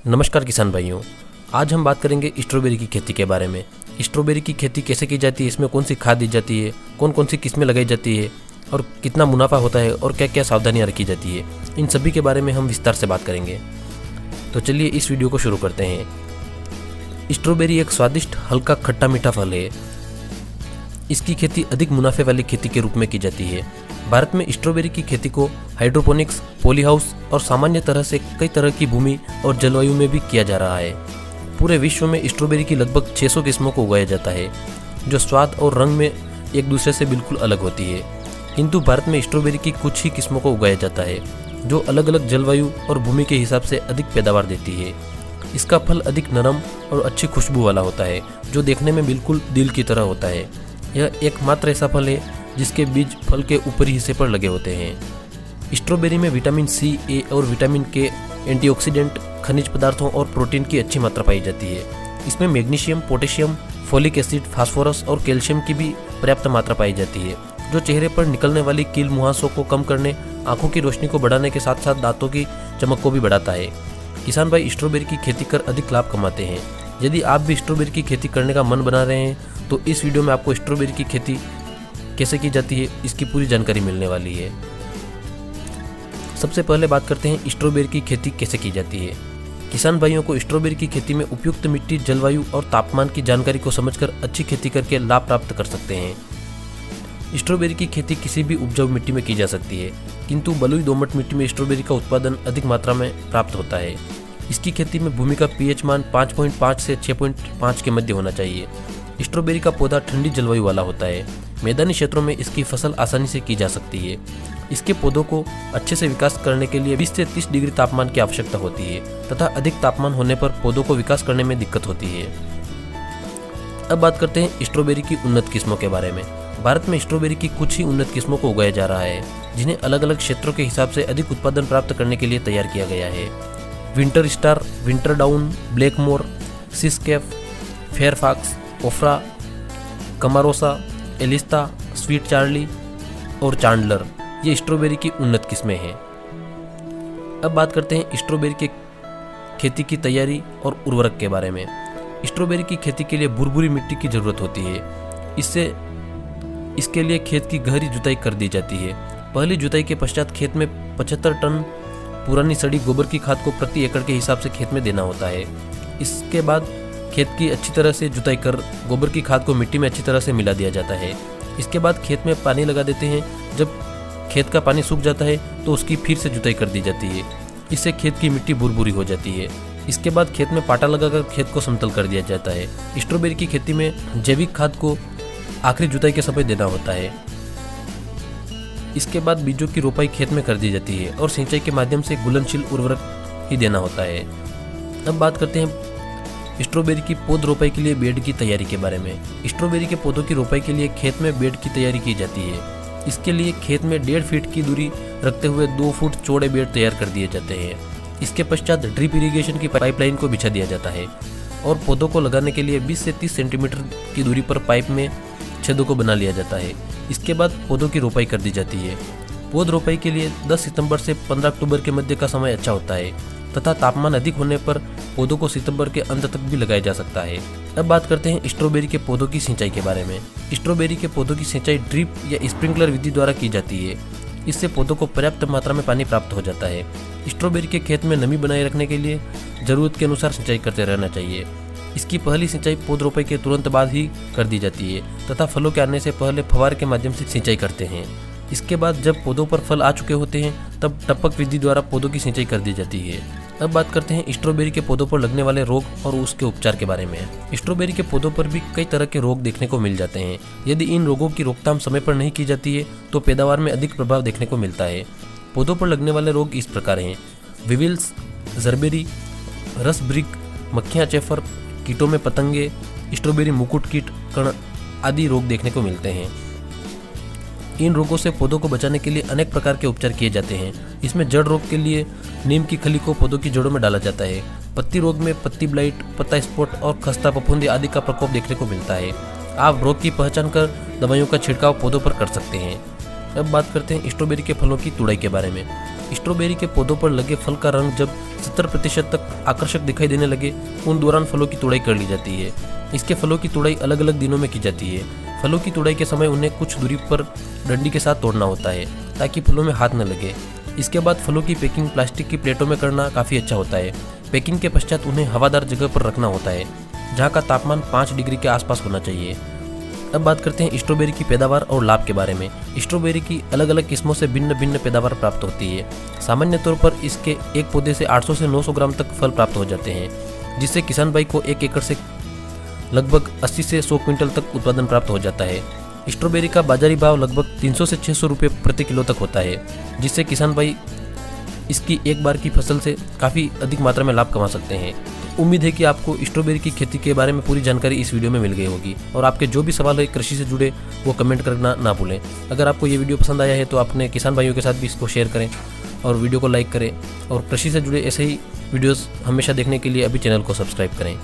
नमस्कार किसान भाइयों, आज हम बात करेंगे स्ट्रॉबेरी की खेती के बारे में। स्ट्रॉबेरी की खेती कैसे की जाती है, इसमें कौन सी खाद दी जाती है, कौन कौन सी किस्में लगाई जाती है और कितना मुनाफा होता है और क्या क्या सावधानियां रखी जाती है, इन सभी के बारे में हम विस्तार से बात करेंगे। तो चलिए इस वीडियो को शुरू करते हैं। स्ट्रॉबेरी एक स्वादिष्ट हल्का खट्टा मीठा फल है। इसकी खेती अधिक मुनाफे वाली खेती के रूप में की जाती है। भारत में स्ट्रॉबेरी की खेती को हाइड्रोपोनिक्स, पॉली हाउस और सामान्य तरह से कई तरह की भूमि और जलवायु में भी किया जा रहा है। पूरे विश्व में स्ट्रॉबेरी की लगभग 600 किस्मों को उगाया जाता है, जो स्वाद और रंग में एक दूसरे से बिल्कुल अलग होती है। किंतु भारत में स्ट्रॉबेरी की कुछ ही किस्मों को उगाया जाता है, जो अलग अलग जलवायु और भूमि के हिसाब से अधिक पैदावार देती है। इसका फल अधिक नरम और अच्छी खुशबू वाला होता है, जो देखने में बिल्कुल दिल की तरह होता है। यह एकमात्र ऐसा फल है जिसके बीज फल के ऊपरी हिस्से पर लगे होते हैं। स्ट्रॉबेरी में विटामिन सी, ए और विटामिन के, एंटीऑक्सीडेंट, खनिज पदार्थों और प्रोटीन की अच्छी मात्रा पाई जाती है। इसमें magnesium, potassium, folic acid, phosphorus और कैल्शियम की भी पर्याप्त मात्रा पाई जाती है, जो चेहरे पर निकलने वाली कील मुहासों को कम करने, आंखों की रोशनी को बढ़ाने के साथ साथ दांतों की चमक को भी बढ़ाता है। किसान भाई स्ट्रॉबेरी की खेती कर अधिक लाभ कमाते हैं। यदि आप भी स्ट्रॉबेरी की खेती करने का मन बना रहे हैं तो इस वीडियो में आपको स्ट्रॉबेरी की खेती कैसे की जाती है इसकी पूरी जानकारी मिलने वाली है। सबसे पहले बात करते हैं स्ट्रॉबेरी की खेती कैसे की जाती है। किसान भाइयों को स्ट्रॉबेरी की खेती में उपयुक्त मिट्टी, जलवायु और तापमान की जानकारी को समझकर अच्छी खेती करके लाभ प्राप्त कर सकते हैं। स्ट्रॉबेरी की खेती किसी भी उपजाऊ मिट्टी में की जा सकती है, किंतु बलुई दोमट मिट्टी में स्ट्रॉबेरी का उत्पादन अधिक मात्रा में प्राप्त होता है। इसकी खेती में भूमि का पीएच मान 5.5 से 6.5 के मध्य होना चाहिए। स्ट्रॉबेरी का पौधा ठंडी जलवायु वाला होता है। मैदानी क्षेत्रों में इसकी फसल आसानी से की जा सकती है। इसके पौधों को अच्छे से विकास करने के लिए 20 से 30 डिग्री तापमान की आवश्यकता होती है तथा अधिक तापमान होने पर पौधों को विकास करने में दिक्कत होती है। अब बात करते हैं स्ट्रॉबेरी की उन्नत किस्मों के बारे में। भारत में स्ट्रॉबेरी की कुछ ही उन्नत किस्मों को उगाया जा रहा है, जिन्हें अलग अलग क्षेत्रों के हिसाब से अधिक उत्पादन प्राप्त करने के लिए तैयार किया गया है। Winter Star, Winter Dawn, Blackmore, सिसकेफ, Fairfax, Ofra, Camarosa, Elista, Sweet Charlie और चांडलर ये स्ट्रॉबेरी की उन्नत किस्में हैं। अब बात करते हैं स्ट्रॉबेरी के खेती की तैयारी और उर्वरक के बारे में। स्ट्रॉबेरी की खेती के लिए भुरभुरी मिट्टी की जरूरत होती है। इसके लिए खेत की गहरी जुताई कर दी जाती है। पहली जुताई के पश्चात खेत में 75 टन पुरानी सड़ी गोबर की खाद को प्रति एकड़ के हिसाब से खेत में देना होता है। इसके बाद खेत की अच्छी तरह से जुताई कर गोबर की खाद को मिट्टी में अच्छी तरह से मिला दिया जाता है। इसके बाद खेत में पानी लगा देते हैं। जब खेत का पानी सूख जाता है तो उसकी फिर से जुताई कर दी जाती है। इससे खेत की मिट्टी भुरभुरी हो जाती है। इसके बाद खेत में पाटा लगाकर खेत को समतल कर दिया जाता है। स्ट्रॉबेरी की खेती में जैविक खाद को आखिरी जुताई के समय देना होता है। इसके बाद बीजों की रोपाई खेत में कर दी जाती है और सिंचाई के माध्यम से घुलनशील उर्वरक ही देना होता है। अब बात करते हैं स्ट्रॉबेरी की पौध रोपाई के लिए बेड की तैयारी के बारे में। स्ट्रॉबेरी के पौधों की रोपाई के लिए खेत में बेड की तैयारी की जाती है। इसके लिए खेत में 1.5 फीट की दूरी रखते हुए 2 फुट चौड़े बेड तैयार कर दिए जाते हैं। इसके पश्चात ड्रिप इरिगेशन की पाइपलाइन को बिछा दिया जाता है और पौधों को लगाने के लिए 20 से 30 सेंटीमीटर की दूरी पर पाइप में छेदों को बना लिया जाता है। इसके बाद पौधों की रोपाई कर दी जाती है। पौध रोपाई के लिए 10 सितंबर से 15 अक्टूबर के मध्य का समय अच्छा होता है तथा तापमान अधिक होने पर पौधों को सितंबर के अंत तक भी लगाया जा सकता है। अब बात करते हैं स्ट्रॉबेरी के पौधों की सिंचाई के बारे में। स्ट्रॉबेरी के पौधों की सिंचाई ड्रिप या स्प्रिंकलर विधि द्वारा की जाती है। इससे पौधों को पर्याप्त मात्रा में पानी प्राप्त हो जाता है। स्ट्रॉबेरी के खेत में नमी बनाए रखने के लिए जरूरत के अनुसार सिंचाई करते रहना चाहिए। इसकी पहली सिंचाई पौध रोपाई के तुरंत बाद ही कर दी जाती है तथा फलों के आने से पहले फव्वारे के माध्यम से सिंचाई करते हैं। इसके बाद जब पौधों पर फल आ चुके होते हैं तब टपक विधि द्वारा पौधों की सिंचाई कर दी जाती है। अब बात करते हैं स्ट्रॉबेरी के पौधों पर लगने वाले रोग और उसके उपचार के बारे में। स्ट्रॉबेरी के पौधों पर भी कई तरह के रोग देखने को मिल जाते हैं। यदि इन रोगों की रोकथाम समय पर नहीं की जाती है तो पैदावार में अधिक प्रभाव देखने को मिलता है। पौधों पर लगने वाले रोग इस प्रकार हैं: विविल्स, जरबेरी, रस ब्रिक, मक्खियाँ चेफर, कीटों में पतंगे, स्ट्रॉबेरी मुकुट कीट, कण आदि रोग देखने को मिलते हैं। इन रोगों से पौधों को बचाने के लिए अनेक प्रकार के उपचार किए जाते हैं। इसमें जड़ रोग के लिए नीम की खली को पौधों की जड़ों में डाला जाता है। पत्ती रोग में पत्ती ब्लाइट, पत्ता स्पॉट और खस्ता फफूंदी आदि का प्रकोप देखने को मिलता है। आप रोग की पहचान कर दवाइयों का छिड़काव पौधों पर कर सकते हैं। अब बात करते हैं स्ट्रॉबेरी के फलों की तुड़ाई के बारे में। स्ट्रॉबेरी के पौधों पर लगे फल का रंग जब 70% तक आकर्षक दिखाई देने लगे उन दौरान फलों की तुड़ाई कर ली जाती है। इसके फलों की तुड़ाई अलग अलग दिनों में की जाती है। फलों की तुड़ाई के समय उन्हें कुछ दूरी पर डंडी के साथ तोड़ना होता है ताकि फलों में हाथ न लगे। इसके बाद फलों की पैकिंग प्लास्टिक की प्लेटों में करना काफ़ी अच्छा होता है। पैकिंग के पश्चात उन्हें हवादार जगह पर रखना होता है जहाँ का तापमान 5 डिग्री के आसपास होना चाहिए। अब बात करते हैं स्ट्रॉबेरी की पैदावार और लाभ के बारे में। स्ट्रॉबेरी की अलग अलग किस्मों से भिन्न भिन्न पैदावार प्राप्त होती है। सामान्य तौर पर इसके एक पौधे से 800 से 900 ग्राम तक फल प्राप्त हो जाते हैं, जिससे किसान भाई को 1 एकड़ से लगभग 80 से 100 क्विंटल तक उत्पादन प्राप्त हो जाता है। स्ट्रॉबेरी का बाजारी भाव लगभग 300 से 600 रुपये प्रति किलो तक होता है, जिससे किसान भाई इसकी एक बार की फसल से काफ़ी अधिक मात्रा में लाभ कमा सकते हैं। उम्मीद है कि आपको स्ट्रॉबेरी की खेती के बारे में पूरी जानकारी इस वीडियो में मिल गई होगी और आपके जो भी सवाल है कृषि से जुड़े वो कमेंट करना ना भूलें। अगर आपको ये वीडियो पसंद आया है तो अपने किसान भाइयों के साथ भी इसको शेयर करें और वीडियो को लाइक करें और कृषि से जुड़े ऐसे ही वीडियोस हमेशा देखने के लिए अभी चैनल को सब्सक्राइब करें।